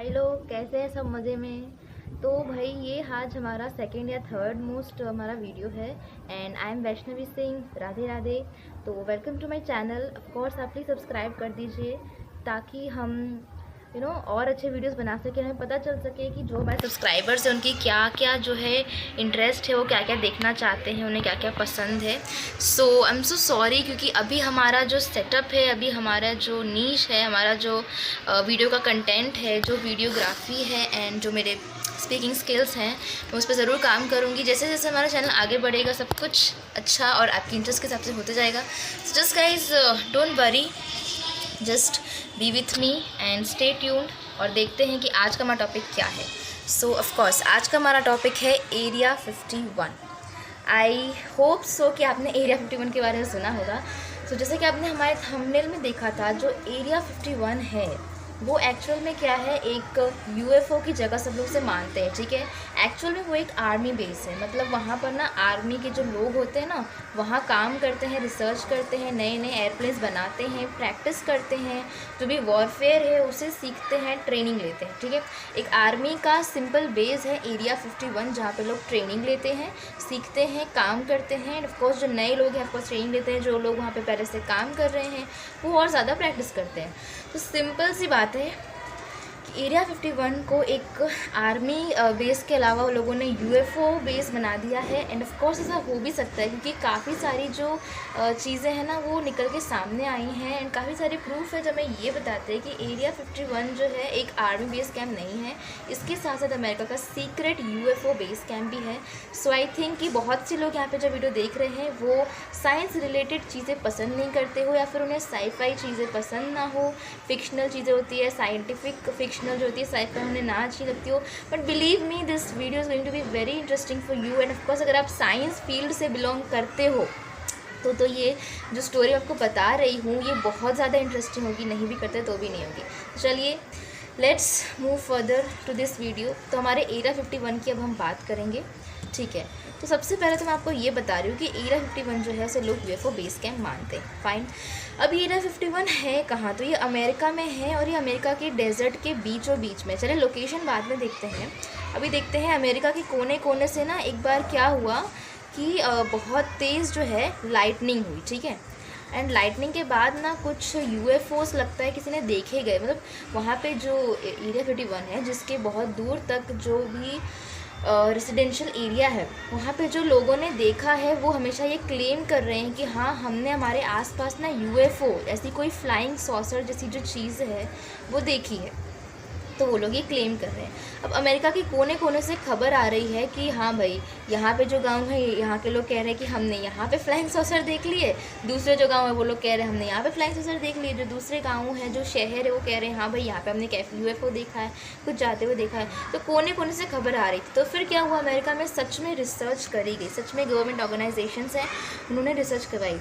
हाय लोग, कैसे हैं सब? मज़े में। तो भाई ये आज हमारा सेकंड या थर्ड मोस्ट हमारा वीडियो है and I am Vaishnavi Singh. Radhe Radhe. तो welcome to my channel. Of course आप प्लीज़ सब्सक्राइब कर दीजिए ताकि हम और अच्छे वीडियोस बना सकें। हमें पता चल सके कि जो हमारे सब्सक्राइबर्स हैं उनकी क्या क्या जो है इंटरेस्ट है, वो क्या क्या देखना चाहते हैं, उन्हें क्या क्या पसंद है। सो आई एम सो सॉरी क्योंकि अभी हमारा जो सेटअप है, अभी हमारा जो नीश है, हमारा जो वीडियो का कंटेंट है, जो वीडियोग्राफी है एंड जो मेरे स्पीकिंग स्किल्स हैं, मैं उस पर ज़रूर काम करूँगी। जैसे जैसे हमारा चैनल आगे बढ़ेगा सब कुछ अच्छा और आपकी इंटरेस्ट के हिसाब से होते जाएगा। So just guys don't worry, just be with me and stay tuned और देखते हैं कि आज का हमारा टॉपिक क्या है। सो ऑफ कोर्स आज का हमारा टॉपिक है एरिया 51। आई होप सो कि आपने एरिया 51 के बारे में सुना होगा। सो जैसे कि आपने हमारे थंबनेल में देखा था, जो एरिया 51 है वो एक्चुअल में क्या है, एक यूएफओ की जगह सब लोग से मानते हैं, ठीक है। एक्चुअल में वो एक आर्मी बेस है। मतलब वहाँ पर ना आर्मी के जो लोग होते हैं ना, वहाँ काम करते हैं, रिसर्च करते हैं, नए नए एयरप्लेन्स बनाते हैं, प्रैक्टिस करते हैं, जो भी वॉरफेयर है उसे सीखते हैं, ट्रेनिंग लेते हैं, ठीक है। एक आर्मी का सिंपल बेस है एरिया 51, जहाँ पे लोग ट्रेनिंग लेते हैं, सीखते हैं, काम करते हैं। एंड ऑफकोर्स जो नए लोग हैं ऑफकोर्स ट्रेनिंग लेते हैं, जो लोग वहाँ पे पहले से काम कर रहे हैं वो और ज़्यादा प्रैक्टिस करते हैं। तो सिंपल सी बात है कि एरिया 51 को एक आर्मी बेस के अलावा लोगों ने यूएफओ बेस बना दिया है। एंड ऑफ कोर्स ऐसा हो भी सकता है क्योंकि काफ़ी सारी जो चीज़ें हैं ना वो निकल के सामने आई हैं एंड काफ़ी सारे प्रूफ है जो हमें ये बताते हैं कि एरिया 51 जो है एक आर्मी बेस कैम्प नहीं है। इसके साथ साथ अमेरिका का सीक्रेट यूएफओ बेस कैम्प भी है। सो आई थिंक कि बहुत से लोग यहाँ पे जो वीडियो देख रहे हैं वो साइंस रिलेटेड चीज़ें पसंद नहीं करते हो, या फिर उन्हें साईफाई चीज़ें पसंद ना हो। फिक्शनल चीज़ें होती है, साइंटिफिक फिक्शनल जो होती है साईफाई उन्हें ना अच्छी लगती हो। But believe me, this video is going to be very interesting for you. And of course अगर आप साइंस फील्ड से बिलोंग करते हो तो ये जो स्टोरी आपको बता रही हूँ ये बहुत ज़्यादा इंटरेस्टिंग होगी। नहीं भी करते तो भी नहीं होगी। चलिए let's move further to this video. तो हमारे एरिया 51 की अब हम बात करेंगे, ठीक है। तो सबसे पहले तो मैं आपको ये बता रही हूँ कि एरिया 51 जो है उसे लोग यूएफओ बेस कैम्प मानते हैं, फाइन। अब एरिया 51 है कहाँ? तो ये अमेरिका में है और ये अमेरिका के डेजर्ट के बीचों बीच में। चलिए लोकेशन बाद में देखते हैं, अभी देखते हैं अमेरिका के कोने कोने से ना एक बार क्या हुआ कि बहुत तेज़ जो है लाइटनिंग हुई, ठीक है। एंड लाइटनिंग के बाद ना कुछ यूएफओस लगता है किसी ने देखे गए। मतलब वहाँ पे जो एरिया 51 है जिसके बहुत दूर तक जो भी रेसिडेंशियल एरिया है, वहाँ पे जो लोगों ने देखा है वो हमेशा ये क्लेम कर रहे हैं कि हाँ हमने हमारे आसपास ना यूएफओ ऐसी कोई फ्लाइंग सॉसर जैसी जो चीज़ है वो देखी है। तो वो लोग ये क्लेम कर रहे हैं। अब अमेरिका के कोने कोने से खबर आ रही है कि हाँ भाई यहाँ पे जो गांव है यहाँ के लोग कह रहे हैं कि हमने यहाँ पे फ्लाइंग सॉसर देख लिए। दूसरे जो गांव है वो लोग कह रहे हैं हमने यहाँ पे फ्लाइंग सॉसर देख लिए। जो दूसरे गांव है, जो शहर है, वो कह रहे हैं हाँ भाई यहाँ पे हमने कैफे यूएफओ देखा है, कुछ जाते हुए देखा है। तो कोने कोने से खबर आ रही थी। तो फिर क्या हुआ, अमेरिका में सच में रिसर्च करी गई। सच में गवर्नमेंट ऑर्गेनाइजेशंस हैं, उन्होंने रिसर्च करवाई।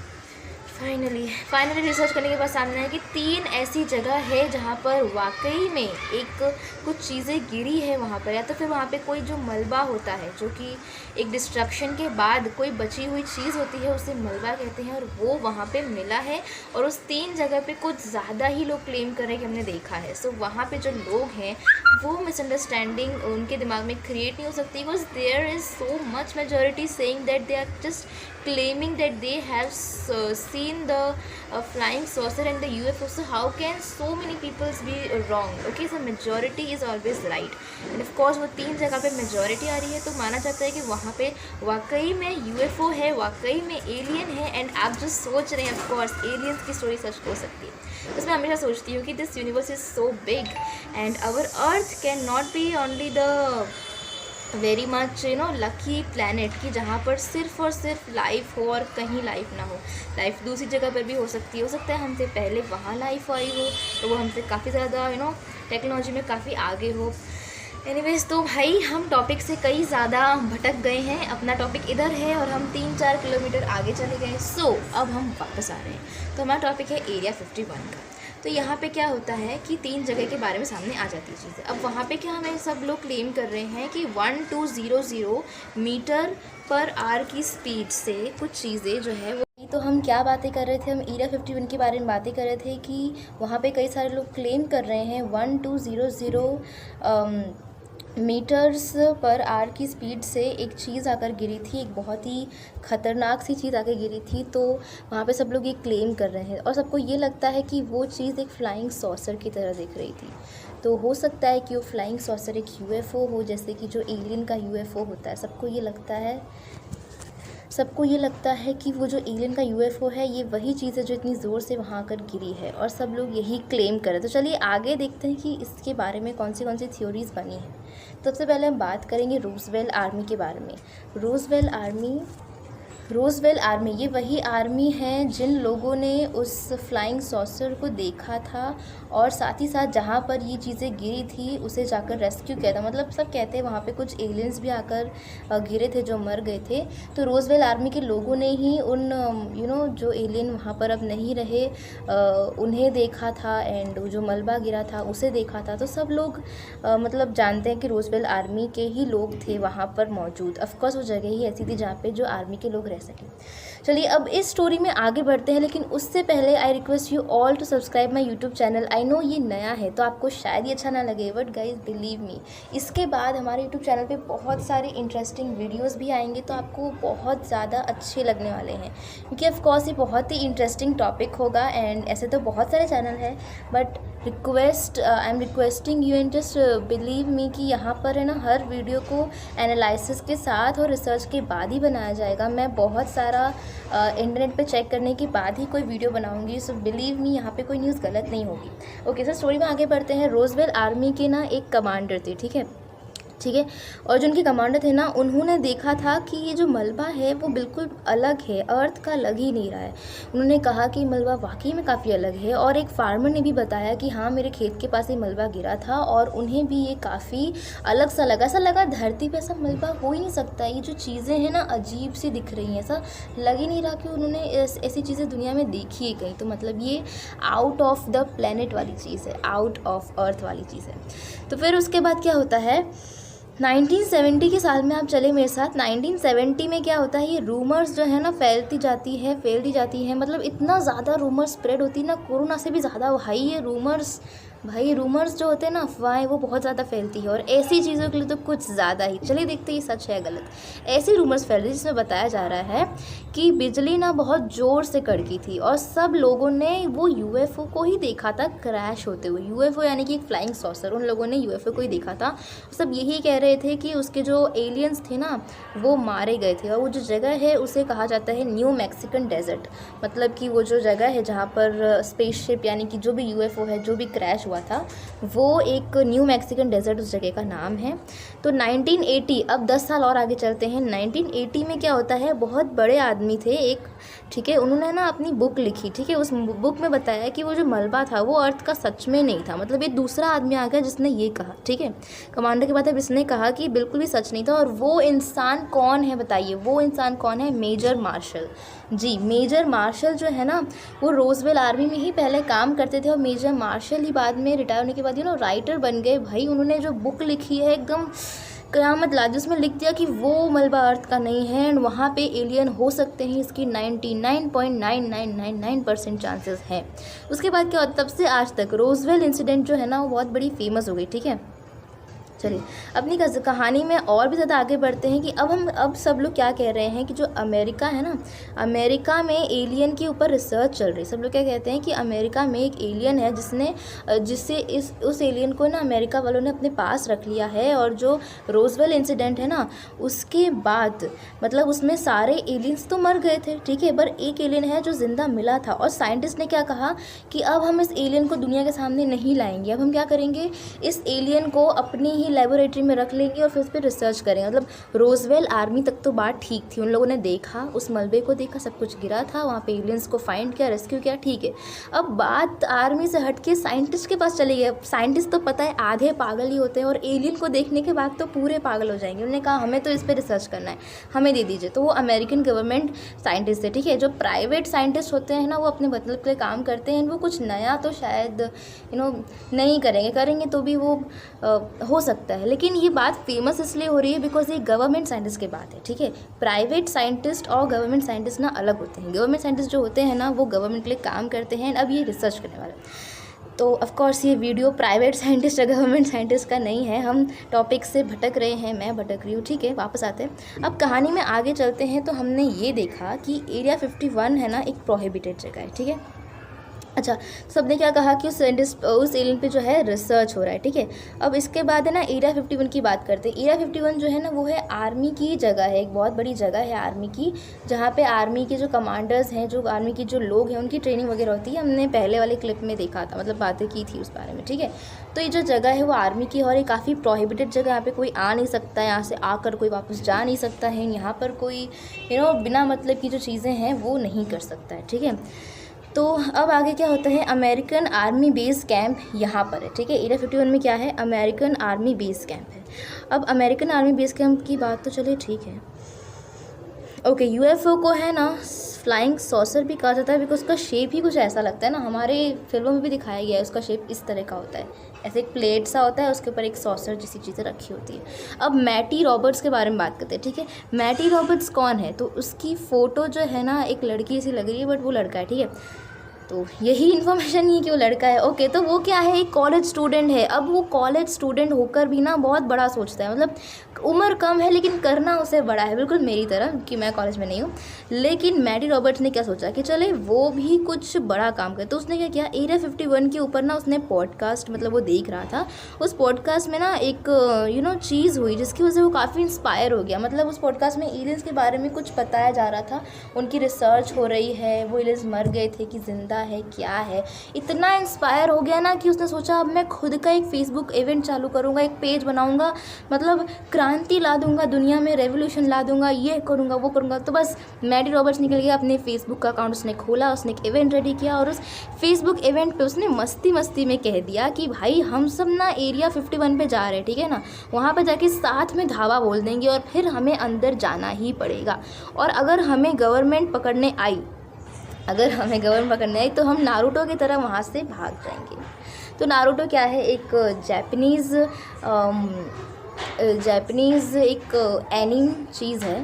फाइनली रिसर्च करने के बाद सामने है कि 3 ऐसी जगह है जहाँ पर वाकई में एक कुछ चीज़ें गिरी है वहाँ पर, या तो फिर वहाँ पे कोई जो मलबा होता है जो कि एक डिस्ट्रक्शन के बाद कोई बची हुई चीज़ होती है उसे मलबा कहते हैं, और वो वहाँ पे मिला है। और उस 3 जगह पे कुछ ज़्यादा ही लोग क्लेम कर रहे हैं कि हमने देखा है। सो वहाँ पे जो लोग हैं वो मिसअंडरस्टैंडिंग उनके दिमाग में क्रिएट नहीं हो सकती, because there is so much majority saying that they are just claiming that they have seen the flying saucer and the UFO. So how can so many people be wrong? Okay, so majority is always right. And of course वो 3 जगह पे majority आ रही है तो माना जाता है कि वहाँ पे वाकई में UFO है, वाकई में एलियन है। एंड आप जो सोच रहे हैं of course एलियंस की स्टोरी सच हो सकती है। तो मैं हमेशा सोचती हूँ कि this universe is so big and our earth can not be only the very much lucky planet की जहाँ पर सिर्फ और सिर्फ लाइफ हो और कहीं लाइफ ना हो। लाइफ दूसरी जगह पर भी हो सकती है। हो सकता है हमसे पहले वहाँ लाइफ आई हो तो वो हमसे काफ़ी ज़्यादा टेक्नोलॉजी में काफ़ी आगे हो। एनीवेज, तो भाई हम टॉपिक से कई ज़्यादा भटक गए हैं। अपना टॉपिक इधर है और हम 3-4 किलोमीटर आगे चले गए। सो अब हम वापस आ रहे हैं। तो हमारा टॉपिक है एरिया 51 का। तो यहाँ पे क्या होता है कि 3 जगह के बारे में सामने आ जाती है चीज़ें। अब वहाँ पे क्या हमें सब लोग क्लेम कर रहे हैं कि 1200 मीटर पर आवर की स्पीड से कुछ चीज़ें जो है वो तो हम क्या बातें कर रहे थे, हम एरिया 51 के बारे में बातें कर रहे थे कि वहाँ पे कई सारे लोग क्लेम कर रहे हैं 1200 मीटर्स पर आवर की स्पीड से एक चीज़ आकर गिरी थी, एक बहुत ही ख़तरनाक सी चीज़ आकर गिरी थी। तो वहाँ पे सब लोग ये क्लेम कर रहे हैं और सबको ये लगता है कि वो चीज़ एक फ्लाइंग सॉसर की तरह दिख रही थी। तो हो सकता है कि वो फ्लाइंग सॉसर एक यूएफओ हो, जैसे कि जो एलियन का यूएफओ होता है। सबको ये लगता है कि वो जो एलियन का यूएफओ है ये वही चीज़ है जो इतनी ज़ोर से वहाँ आकर गिरी है, और सब लोग यही क्लेम कर रहे हैं। तो चलिए आगे देखते हैं कि इसके बारे में कौन सी थ्योरीज़ बनी हैं। सबसे पहले हम बात करेंगे रोजवेल आर्मी के बारे में। रोजवेल आर्मी ये वही आर्मी है जिन लोगों ने उस फ्लाइंग सॉसर को देखा था और साथ ही साथ जहाँ पर ये चीज़ें गिरी थी उसे जाकर रेस्क्यू किया था। मतलब सब कहते हैं वहाँ पे कुछ एलियंस भी आकर गिरे थे जो मर गए थे। तो रोजवेल आर्मी के लोगों ने ही उन जो एलियन वहाँ पर अब नहीं रहे उन्हें देखा था, एंड जो मलबा गिरा था उसे देखा था। तो सब लोग मतलब जानते हैं कि रोजवेल आर्मी के ही लोग थे वहाँ पर मौजूद। ऑफकोर्स वो जगह ही ऐसी थी जहाँ पे जो आर्मी के लोग रह सकें। चलिए अब इस स्टोरी में आगे बढ़ते हैं, लेकिन उससे पहले I request you all to subscribe my YouTube channel. I know ये नया है तो आपको शायद ये अच्छा ना लगे, बट गाइज बिलीव मी, इसके बाद हमारे यूट्यूब चैनल पे बहुत सारे इंटरेस्टिंग वीडियोस भी आएंगे तो आपको बहुत ज़्यादा अच्छे लगने वाले हैं, क्योंकि ऑफकोर्स ये बहुत ही इंटरेस्टिंग टॉपिक होगा। एंड ऐसे तो बहुत सारे चैनल हैं, but I am requesting you and just believe me कि यहाँ पर है ना हर वीडियो को एनालिसिस के साथ और रिसर्च के बाद ही बनाया जाएगा। मैं बहुत सारा इंटरनेट पे चेक करने के बाद ही कोई वीडियो बनाऊंगी, सो बिलीव मी यहाँ पे कोई न्यूज़ गलत नहीं होगी। ओके सर, स्टोरी में आगे बढ़ते हैं। रोजवेल आर्मी के ना एक कमांडर थे, ठीक है, और जो उनके कमांडर थे ना, उन्होंने देखा था कि ये जो मलबा है वो बिल्कुल अलग है, अर्थ का लग ही नहीं रहा है। उन्होंने कहा कि मलबा वाकई में काफ़ी अलग है, और एक फार्मर ने भी बताया कि हाँ मेरे खेत के पास ये मलबा गिरा था और उन्हें भी ये काफ़ी अलग सा लगा। ऐसा लगा धरती पे ऐसा मलबा हो ही नहीं सकता, ये जो चीज़ें हैं ना अजीब सी दिख रही हैं, ऐसा लग ही नहीं रहा कि उन्होंने ऐसी चीज़ें दुनिया में देखी है कहीं। तो मतलब ये आउट ऑफ द प्लेनेट वाली चीज़ है, आउट ऑफ अर्थ वाली चीज़ है। तो फिर उसके बाद क्या होता है, 1970 के साल में आप चले मेरे साथ। 1970 में क्या होता है, ये रूमर्स जो है ना फैलती जाती है, मतलब इतना ज़्यादा रूमर्स स्प्रेड होती है ना, कोरोना से भी ज़्यादा ये रूमर्स जो होते हैं ना, अफवाहें, वो बहुत ज़्यादा फैलती है, और ऐसी चीज़ों के लिए तो कुछ ज़्यादा ही। चलिए देखते हैं ये सच है गलत। ऐसी रूमर्स फैल रही है जिसमें बताया जा रहा है कि बिजली ना बहुत ज़ोर से कड़की थी और सब लोगों ने वो यूएफओ को ही देखा था क्रैश होते हुए। यूएफओ यानी कि एक फ्लाइंग सॉसर, उन लोगों ने यूएफओ को ही देखा था। सब यही कह रहे थे कि उसके जो एलियंस थे ना वो मारे गए थे, और वो जो जगह है उसे कहा जाता है न्यू मैक्सिकन डेजर्ट। मतलब कि वो जो जगह है जहाँ पर स्पेसशिप यानी कि जो भी यूएफओ है जो भी क्रैश हुआ था वो एक न्यू मैक्सिकन डेजर्ट उस जगह का नाम है। तो 1980, अब 10 साल और आगे चलते हैं। 1980 में क्या होता है, बहुत बड़े आदमी थे एक, ठीक है, उन्होंने ना अपनी बुक लिखी, ठीक है, उस बुक में बताया कि वो जो मलबा था वो अर्थ का सच में नहीं था। मतलब ये दूसरा आदमी आ गया जिसने ये कहा, ठीक है, कमांडर के बाद अब इसने कहा कि बिल्कुल भी सच नहीं था। और वो इंसान कौन है बताइए, वो इंसान कौन है, मेजर मार्शल। जी, मेजर मार्शल जो है ना वो रोजवेल आर्मी में ही पहले काम करते थे, और मेजर मार्शल ही बाद में रिटायर होने के बाद राइटर बन गए। भाई उन्होंने जो बुक लिखी है एकदम क़यामत ला दी, उसमें लिख दिया कि वो मलबा अर्थ का नहीं है एंड वहाँ पे एलियन हो सकते हैं, इसकी 99.9999% चांसेस हैं। उसके बाद क्या होता, तब से आज तक रोजवेल इंसिडेंट जो है ना वो बहुत बड़ी फेमस हो गई, ठीक है। चलिए अपनी कहानी में और भी ज़्यादा आगे बढ़ते हैं कि अब सब लोग क्या कह रहे हैं कि जो अमेरिका है ना, अमेरिका में एलियन के ऊपर रिसर्च चल रही है। सब लोग क्या कहते हैं कि अमेरिका में एक एलियन है जिससे उस एलियन को ना अमेरिका वालों ने अपने पास रख लिया है। और जो रोजवेल इंसिडेंट है ना उसके बाद मतलब उसमें सारे एलियंस तो मर गए थे, ठीक है, पर एक एलियन है जो ज़िंदा मिला था। और साइंटिस्ट ने क्या कहा कि अब हम इस एलियन को दुनिया के सामने नहीं लाएंगे, अब हम क्या करेंगे, इस एलियन को अपनी ही लेबोरेटरी में रख लेंगे और फिर उस पर रिसर्च करेंगे। मतलब रोजवेल आर्मी तक तो बात ठीक थी, उन लोगों ने देखा, उस मलबे को देखा, सब कुछ गिरा था, वहाँ पे एलियंस को फाइंड किया, रेस्क्यू किया, ठीक है। अब बात आर्मी से हट के साइंटिस्ट के पास चली गई। साइंटिस्ट तो पता है आधे पागल ही होते हैं, और एलियन को देखने के बाद तो पूरे पागल हो जाएंगे। उन्होंने कहा हमें तो इस पर रिसर्च करना है, हमें दे दीजिए। तो वो अमेरिकन गवर्नमेंट साइंटिस्ट है, ठीक है। जो प्राइवेट साइंटिस्ट होते हैं ना वो अपने मतलब के लिए काम करते हैं, वो कुछ नया तो शायद नहीं करेंगे तो भी वो हो सकता सकता है, लेकिन ये बात फेमस इसलिए हो रही है बिकॉज ये गवर्नमेंट साइंटिस्ट की बात है, ठीक है। प्राइवेट साइंटिस्ट और गवर्नमेंट साइंटिस्ट ना अलग होते हैं। गवर्नमेंट साइंटिस्ट जो होते हैं ना वो गवर्नमेंट के लिए काम करते हैं, अब ये रिसर्च करने वाले। तो ऑफ कोर्स ये वीडियो प्राइवेट साइंटिस्ट या गवर्नमेंट साइंटिस्ट का नहीं है, हम टॉपिक से भटक रहे हैं, मैं भटक रही हूँ, ठीक है। वापस आते हैं, अब कहानी में आगे चलते हैं। तो हमने ये देखा कि एरिया 51 है ना एक प्रोहिबिटेड जगह है, ठीक है। अच्छा, सबने क्या कहा कि उस एलियन पे जो है रिसर्च हो रहा है, ठीक है। अब इसके बाद है ना एरिया 51 की बात करते हैं। एरिया 51 जो है ना वो है आर्मी की जगह है, एक बहुत बड़ी जगह है आर्मी की, जहाँ पे आर्मी के जो कमांडर्स हैं, जो आर्मी के जो लोग हैं, उनकी ट्रेनिंग वगैरह होती है। हमने पहले वाले क्लिप में देखा था, मतलब बातें की थी उस बारे में, ठीक है। तो ये जो जगह है वो आर्मी की है और ये काफ़ी प्रोहिबिटेड जगह, यहाँ पे कोई आ नहीं सकता, यहाँ से आकर कोई वापस जा नहीं सकता है, यहाँ पर कोई बिना मतलब की जो चीज़ें हैं वो नहीं कर सकता है, ठीक है। तो अब आगे क्या होता है, अमेरिकन आर्मी बेस कैंप यहाँ पर है, ठीक है। एरिया 51 में क्या है, अमेरिकन आर्मी बेस कैंप है। अब अमेरिकन आर्मी बेस कैंप की बात तो चलिए ठीक है, ओके। यूएफओ को है ना फ्लाइंग सॉसर भी कहा जाता है बिकॉज उसका शेप ही कुछ ऐसा लगता है ना, हमारे फिल्मों में भी दिखाया गया है, उसका शेप इस तरह का होता है, ऐसे एक प्लेट सा होता है, उसके ऊपर एक सॉसर जैसी चीज़ें रखी होती है। अब मैटी रॉबर्ट्स के बारे में बात करते हैं, ठीक है। मैटी रॉबर्ट्स कौन है, तो उसकी फ़ोटो जो है ना एक लड़की सी लग रही है, बट वो लड़का है, ठीक है। तो यही इन्फॉर्मेशन ही कि वो लड़का है, ओके। तो वो क्या है, एक कॉलेज स्टूडेंट है। अब वो कॉलेज स्टूडेंट होकर भी ना बहुत बड़ा सोचता है, मतलब उम्र कम है लेकिन करना उसे बड़ा है, बिल्कुल मेरी तरह कि मैं कॉलेज में नहीं हूँ। लेकिन मैटी रॉबर्ट्स ने क्या सोचा कि चले वो भी कुछ बड़ा काम करे। तो उसने क्या किया, एरिया 51 के ऊपर ना उसने पॉडकास्ट, मतलब वो देख रहा था, उस पॉडकास्ट में ना एक चीज़ हुई जिसकी वजह से वो काफ़ी इंस्पायर हो गया। मतलब उस पॉडकास्ट में एलियंस के बारे में कुछ बताया जा रहा था, उनकी रिसर्च हो रही है, वो एलियंस मर गए थे कि जिंदा है क्या है। इतना इंस्पायर हो गया ना कि उसने सोचा अब मैं खुद का एक फेसबुक इवेंट चालू करूँगा, एक पेज बनाऊँगा, मतलब क्रांति ला दूंगा दुनिया में, रेवोल्यूशन ला दूंगा, ये करूँगा वो करूँगा। तो बस मैटी रॉबर्ट्स निकल गया, अपने फेसबुक का अकाउंट उसने खोला, उसने एक इवेंट रेडी किया और उस फेसबुक इवेंट पे उसने मस्ती मस्ती में कह दिया कि भाई हम सब ना एरिया 51 पे जा रहे हैं, ठीक है ना, वहाँ पे जाके साथ में धावा बोल देंगे और फिर हमें अंदर जाना ही पड़ेगा। और अगर हमें गवर्नमेंट पकड़ने आई तो हम नारुतो की तरह वहाँ से भाग जाएंगे। तो नारुतो क्या है, एक जापानीज़ एक एनिम चीज़ है।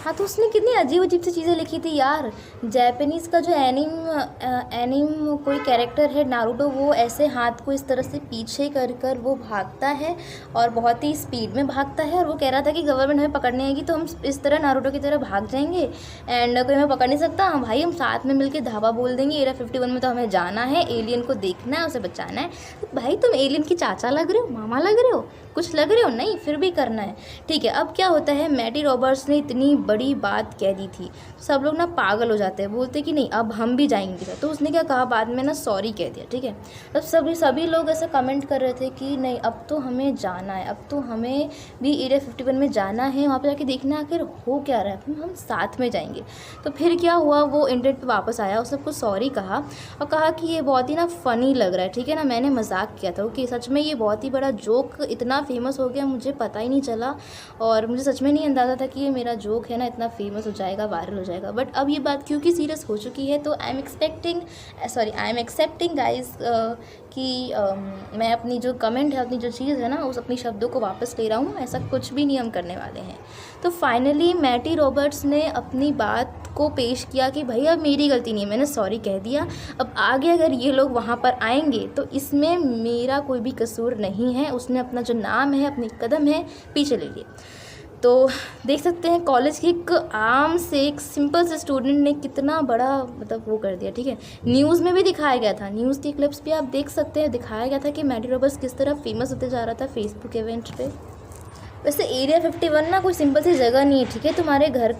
हाँ, तो उसने कितनी अजीब अजीब सी चीज़ें लिखी थी यार। जापानीज़ का जो एनिम कोई कैरेक्टर है नारुतो, वो ऐसे हाथ को इस तरह से पीछे कर कर वो भागता है और बहुत ही स्पीड में भागता है, और वो कह रहा था कि गवर्नमेंट हमें पकड़ने आएगी तो हम इस तरह नारुतो की तरह भाग जाएंगे एंड कोई हमें पकड़ नहीं सकता। हाँ भाई, हम साथ में मिलकर धावा बोल देंगे, एरिया 51 में तो हमें जाना है, एलियन को देखना है, उसे बचाना है। तो भाई तुम एलियन की चाचा लग रहे हो, मामा लग रहे हो, कुछ लग रहे हो नहीं, फिर भी करना है, ठीक है। अब क्या होता है, मैटी रॉबर्ट्स ने इतनी बड़ी बात कह दी थी, सब लोग ना पागल हो जाते हैं, बोलते कि नहीं अब हम भी जाएंगे। तो उसने क्या कहा, बाद में ना सॉरी कह दिया, ठीक है। तब सभी लोग ऐसे कमेंट कर रहे थे कि नहीं अब तो हमें जाना है, अब तो हमें भी एरिया 51 में जाना है, वहाँ पे जाके देखना आखिर हो क्या रहा है, फिर हम साथ में जाएंगे। तो फिर क्या हुआ, वो इंटरनेट पे वापस आया, उस सबको सॉरी कहा और कहा कि ये बहुत ही ना फ़नी लग रहा है, ठीक है ना, मैंने मजाक किया था, कि सच में ये बहुत ही बड़ा जोक इतना फेमस हो गया, मुझे पता ही नहीं चला और मुझे सच में नहीं अंदाज़ा था कि ये मेरा जोक है ना इतना फेमस हो जाएगा, वायरल हो जाएगा। बट अब ये बात क्योंकि सीरियस हो चुकी है तो आई एम एक्सेप्टिंग गाइज कि मैं अपनी जो कमेंट है, अपनी जो चीज़ है ना, उस अपनी शब्दों को वापस ले रहा हूँ, ऐसा कुछ भी नहीं हम करने वाले हैं। तो फाइनली मैटी रॉबर्ट्स ने अपनी बात को पेश किया कि भाई अब मेरी गलती नहीं है, मैंने सॉरी कह दिया, अब आगे अगर ये लोग वहाँ पर आएंगे तो इसमें मेरा कोई भी कसूर नहीं है। उसने अपना जो नाम है, अपने कदम है पीछे ले लिए। तो देख सकते हैं कॉलेज के एक सिंपल से स्टूडेंट ने कितना बड़ा मतलब वो कर दिया, ठीक है। न्यूज़ में भी दिखाया गया था, न्यूज़ के क्लिप्स भी आप देख सकते हैं, दिखाया गया था कि मैटी रॉबर्ट्स किस तरह फेमस होते जा रहा था फेसबुक इवेंट पे। वैसे एरिया 51 ना कोई सिंपल सी जगह नहीं है, ठीक है। तुम्हारे घर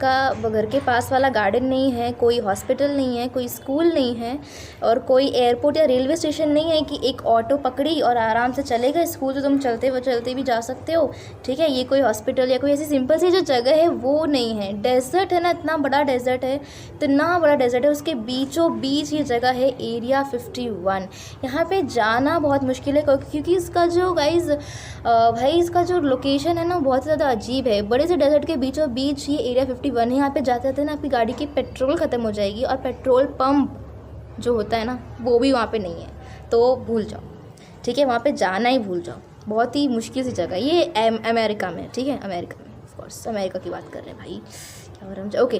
के पास वाला गार्डन नहीं है, कोई हॉस्पिटल नहीं है, कोई स्कूल नहीं है और कोई एयरपोर्ट या रेलवे स्टेशन नहीं है कि एक ऑटो पकड़ी और आराम से चले गए। स्कूल तो तुम चलते भी जा सकते हो, ठीक है। ये कोई हॉस्पिटल या कोई ऐसी सिंपल सी जो जगह है वो नहीं है। डेजर्ट है ना, इतना बड़ा डेजर्ट है, उसके बीचों बीच ये जगह है एरिया 51। यहाँ पे जाना बहुत मुश्किल है क्योंकि इसका जो इसका जो लोकेशन है ना बहुत ज़्यादा अजीब है। बड़े से डेजर्ट के बीचों बीच ये एरिया 51 है। यहाँ पे जाते जाते ना आपकी गाड़ी की पेट्रोल ख़त्म हो जाएगी और पेट्रोल पंप जो होता है ना वो भी वहाँ पे नहीं है, तो भूल जाओ, ठीक है, वहाँ पे जाना ही भूल जाओ। बहुत ही मुश्किल सी जगह ये अमेरिका में, ठीक है, अमेरिका में, ऑफ कोर्स अमेरिका की बात कर रहे हैं भाई, क्या हो रहा है। Okay,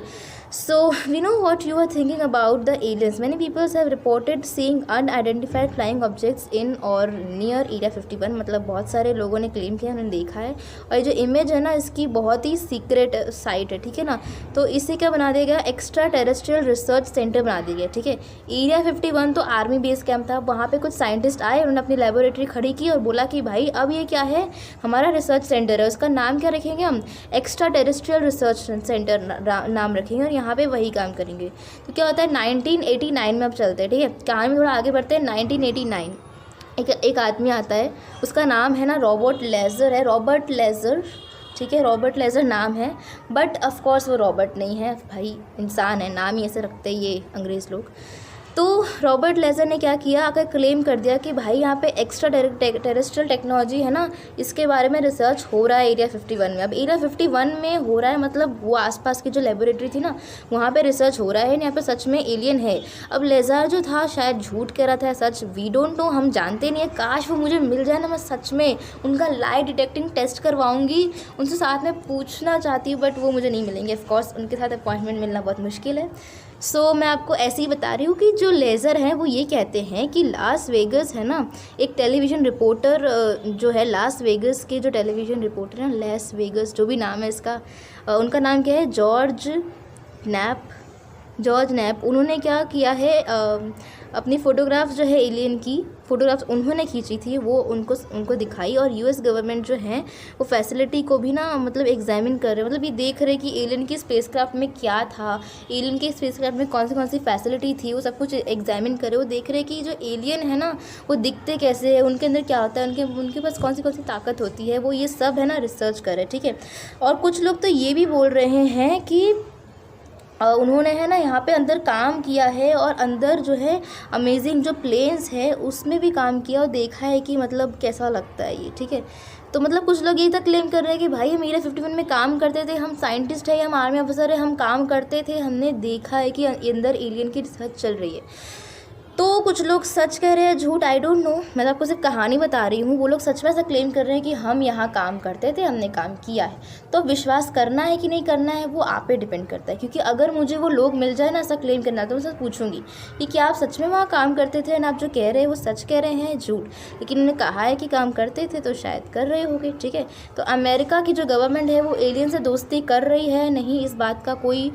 so we know what you are thinking about the aliens. Many peoples have reported seeing unidentified flying objects in और नियर एरिया 51। मतलब बहुत सारे लोगों ने क्लेम किया, उन्होंने देखा है। और ये जो इमेज है ना, इसकी बहुत ही सीक्रेट साइट है, ठीक है ना। तो इसे क्या बना दिया गया, एक्स्ट्रा टेरेस्ट्रियल रिसर्च सेंटर बना दिया गया, ठीक है। एरिया 51 तो आर्मी बेस कैंप था, वहाँ पे कुछ साइंटिस्ट आए, उन्होंने अपनी लेबोरेटरी खड़ी की और बोला कि भाई अब ये क्या है, हमारा रिसर्च सेंटर है, उसका नाम क्या रखेंगे हम, एक्स्ट्रा टेरेस्ट्रियल रिसर्च सेंटर नाम रखेंगे और यहाँ पे वही काम करेंगे। तो क्या होता है, 1989 में अब चलते हैं, ठीक है, कहानी में थोड़ा आगे बढ़ते हैं। 1989 एक आदमी आता है, उसका नाम है ना रॉबर्ट लेजर है, रॉबर्ट लेजर, ठीक है, रॉबर्ट लेजर नाम है, बट ऑफ कोर्स वो रॉबर्ट नहीं है भाई, इंसान है, नाम ही ऐसे रखते हैं ये अंग्रेज़ लोग। तो रॉबर्ट लेजर ने क्या किया, आकर क्लेम कर दिया कि भाई यहाँ पे एक्स्ट्रा टेरेस्ट्रियल टेक्नोलॉजी है ना, इसके बारे में रिसर्च हो रहा है एरिया 51 में। अब एरिया 51 में हो रहा है मतलब वो आसपास की जो लेबोरेटरी थी ना, वहाँ पे रिसर्च हो रहा है, यहाँ पे सच में एलियन है। अब लेजर जो था शायद झूठ कह रहा था, सच वी डोंट नो, हम जानते नहीं है। काश वो मुझे मिल जाए ना, मैं सच में उनका लाई डिटेक्टिंग टेस्ट करवाऊँगी, उनसे साथ में पूछना चाहती हूँ, बट वो मुझे नहीं मिलेंगे। ऑफकोर्स उनके साथ अपॉइंटमेंट मिलना बहुत मुश्किल है। सो मैं आपको ऐसे ही बता रही हूँ कि जो लेज़र हैं वो ये कहते हैं कि लास वेगस है ना, एक टेलीविज़न रिपोर्टर जो है, लास वेगस के जो टेलीविज़न रिपोर्टर हैं, लास वेगस जो भी नाम है इसका, उनका नाम क्या है, जॉर्ज नैप। उन्होंने क्या किया है, अपनी फ़ोटोग्राफ्स जो है एलियन की फ़ोटोग्राफ्स उन्होंने खींची थी, वो उनको दिखाई। और यूएस गवर्नमेंट जो है वो फैसिलिटी को भी ना मतलब एग्जामिन कर रहे हैं, मतलब ये देख रहे हैं कि एलियन की स्पेसक्राफ्ट में क्या था, एलियन के स्पेसक्राफ्ट में कौन सी फैसिलिटी थी, वो सब कुछ एग्जामिन कर रहे हैं। वो देख रहे हैं कि जो एलियन है ना वो दिखते कैसे हैं, उनके अंदर क्या होता है, उनके पास कौन सी ताकत होती है, वो ये सब है ना रिसर्च कर रहे हैं, ठीक है। और कुछ लोग तो ये भी बोल रहे हैं कि उन्होंने है ना यहाँ पे अंदर काम किया है और अंदर जो है अमेजिंग जो प्लेन्स है उसमें भी काम किया और देखा है कि मतलब कैसा लगता है ये, ठीक है। तो मतलब कुछ लोग यही तक क्लेम कर रहे हैं कि भाई हम एरिया 51 में काम करते थे, हम साइंटिस्ट है, हम आर्मी ऑफिसर है, हम काम करते थे, हमने देखा है कि अंदर एलियन की रिसर्च चल रही है। तो कुछ लोग सच कह रहे हैं, झूठ, आई डोंट नो, मैं तो आपको सिर्फ कहानी बता रही हूँ। वो लोग सच में ऐसा क्लेम कर रहे हैं कि हम यहाँ काम करते थे, हमने काम किया है। तो विश्वास करना है कि नहीं करना है वो आप पे डिपेंड करता है, क्योंकि अगर मुझे वो लोग मिल जाए ना ऐसा क्लेम करना, तो मैं सच पूछूंगी कि क्या आप सच में वहाँ काम करते थे, ना आप जो कह रहे हैं वो सच कह रहे हैं, झूठ। लेकिन उन्होंने कहा है कि काम करते थे तो शायद कर रहे होंगे, ठीक है। तो अमेरिका की जो गवर्नमेंट है वो एलियन से दोस्ती कर रही है नहीं, इस बात का कोई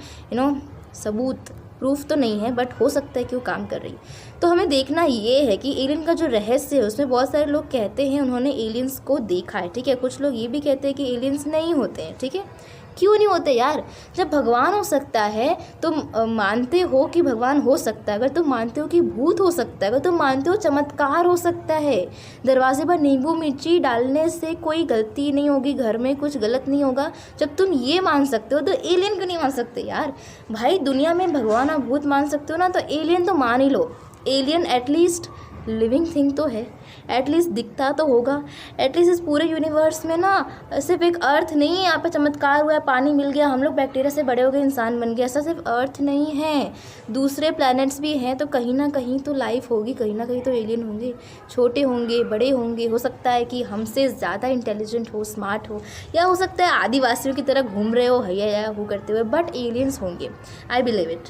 सबूत, प्रूफ तो नहीं है, बट हो सकता है कि वो काम कर रही है। तो हमें देखना ये है कि एलियन का जो रहस्य है उसमें बहुत सारे लोग कहते हैं उन्होंने एलियंस को देखा है, ठीक है। कुछ लोग ये भी कहते हैं कि एलियंस नहीं होते हैं, ठीक है। क्यों नहीं होते यार, जब भगवान हो सकता है तुम मानते हो कि भगवान हो सकता है, अगर तुम मानते हो कि भूत हो सकता है, अगर तुम मानते हो चमत्कार हो सकता है, दरवाजे पर नींबू मिर्ची डालने से कोई गलती नहीं होगी, घर में कुछ गलत नहीं होगा, जब तुम ये मान सकते हो तो एलियन क्यों नहीं मान सकते यार। भाई दुनिया में भगवान और भूत मान सकते हो ना, तो एलियन तो मान ही लो। एलियन एटलीस्ट लिविंग थिंग तो है, एटलीस्ट दिखता तो होगा, एटलीस्ट इस पूरे यूनिवर्स में ना सिर्फ एक अर्थ नहीं है, यहाँ पे चमत्कार हुआ है, पानी मिल गया, हम लोग बैक्टीरिया से बड़े हो गए, इंसान बन गया, ऐसा सिर्फ अर्थ नहीं है, दूसरे प्लैनेट्स भी हैं। तो कहीं ना कहीं तो लाइफ होगी, कहीं ना कहीं तो एलियन होंगे, छोटे होंगे, बड़े होंगे, हो सकता है कि हमसे ज़्यादा इंटेलिजेंट हो, स्मार्ट हो, या हो सकता है आदिवासियों की तरह घूम रहे हो, हैया वो करते हुए, बट एलियंस होंगे, आई बिलीव इट।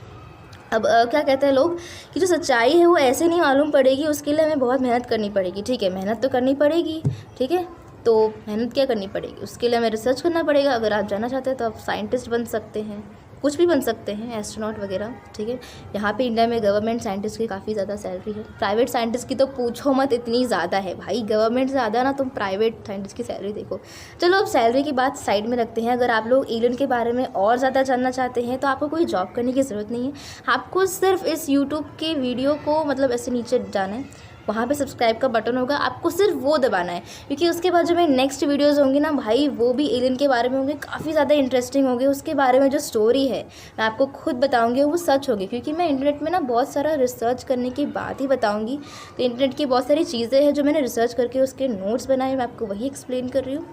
अब क्या कहते हैं लोग कि जो सच्चाई है वो ऐसे नहीं मालूम पड़ेगी, उसके लिए हमें बहुत मेहनत करनी पड़ेगी, ठीक है। मेहनत तो करनी पड़ेगी, ठीक है। तो मेहनत क्या करनी पड़ेगी, उसके लिए हमें रिसर्च करना पड़ेगा। अगर आप जानना चाहते हैं तो आप साइंटिस्ट बन सकते हैं, कुछ भी बन सकते हैं, एस्ट्रोनॉट वगैरह, ठीक है। यहाँ पे इंडिया में गवर्नमेंट साइंटिस्ट की काफ़ी ज़्यादा सैलरी है, प्राइवेट साइंटिस्ट की तो पूछो मत, इतनी ज़्यादा है भाई, गवर्नमेंट से ज़्यादा ना, तुम प्राइवेट साइंटिस्ट की सैलरी देखो। चलो अब सैलरी की बात साइड में रखते हैं। अगर आप लोग एलियन के बारे में और ज़्यादा जानना चाहते हैं तो आपको कोई जॉब करने की ज़रूरत नहीं है, आपको सिर्फ इस यूट्यूब के वीडियो को मतलब ऐसे नीचे जाना है, वहाँ पे सब्सक्राइब का बटन होगा, आपको सिर्फ वो दबाना है, क्योंकि उसके बाद जो मेरे नेक्स्ट वीडियोज़ होंगी ना भाई, वो भी एलियन के बारे में होंगे, काफ़ी ज़्यादा इंटरेस्टिंग होंगे। उसके बारे में जो स्टोरी है मैं आपको खुद बताऊंगी, वो सच होगी, क्योंकि मैं इंटरनेट में ना बहुत सारा रिसर्च करने की बात ही बताऊंगी। तो इंटरनेट की बहुत सारी चीज़ें हैं जो मैंने रिसर्च करके उसके नोट्स बनाए, मैं आपको वही एक्सप्लेन कर रही हूँ।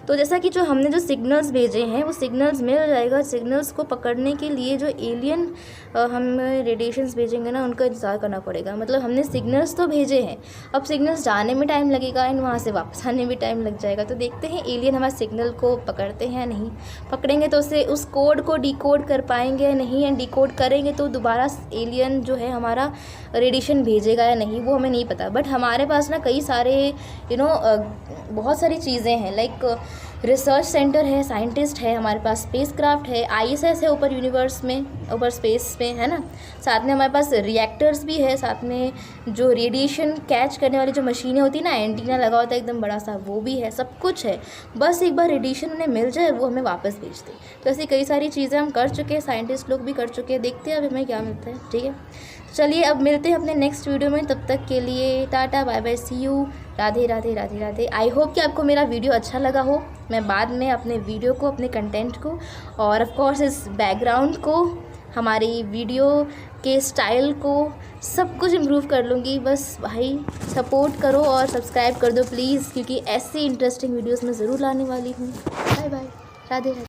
तो जैसा कि जो हमने जो सिग्नल्स भेजे हैं वो सिग्नल्स मिल जाएगा, सिग्नल्स को पकड़ने के लिए जो एलियन हम रेडिएशंस भेजेंगे ना, उनका इंतज़ार करना पड़ेगा। मतलब हमने सिग्नल्स तो भेजे हैं, हैं। अब सिग्नल्स जाने में टाइम लगेगा एंड वहाँ से वापस आने में टाइम लग जाएगा। तो देखते हैं एलियन हमारे सिग्नल को पकड़ते हैं या नहीं। पकड़ेंगे तो उससे उस कोड को डिकोड कर पाएंगे या नहीं, एंड डिकोड करेंगे तो दोबारा एलियन जो है हमारा रेडिएशन भेजेगा या नहीं, वो हमें नहीं पता। बट हमारे पास ना कई सारे बहुत सारी चीज़ें हैं, लाइक रिसर्च सेंटर है, साइंटिस्ट है, हमारे पास स्पेसक्राफ्ट है, ISS है ऊपर यूनिवर्स में, ऊपर स्पेस में, है ना। साथ में हमारे पास रिएक्टर्स भी है, साथ में जो रेडिएशन कैच करने वाली जो मशीनें होती है ना, एंटीना लगा होता है एकदम बड़ा सा, वो भी है, सब कुछ है। बस एक बार रेडिएशन उन्हें मिल जाए, वो हमें वापस भेज दे। तो ऐसी कई सारी चीज़ें हम कर चुके हैं, साइंटिस्ट लोग भी कर चुके हैं। देखते हैं अब हमें क्या मिलता है। ठीक है, चलिए अब मिलते हैं अपने नेक्स्ट वीडियो में। तब तक के लिए tata, bye bye, see you, Radhe Radhe Radhe Radhe. I hope कि आपको मेरा वीडियो अच्छा लगा हो। मैं बाद में अपने वीडियो को, अपने कंटेंट को और ऑफ कोर्स इस बैकग्राउंड को, हमारी वीडियो के स्टाइल को, सब कुछ इम्प्रूव कर लूँगी। बस भाई सपोर्ट करो और सब्सक्राइब कर दो प्लीज़, क्योंकि ऐसी इंटरेस्टिंग वीडियोस मैं ज़रूर लाने वाली हूँ। Bye bye, Radhe Radhe.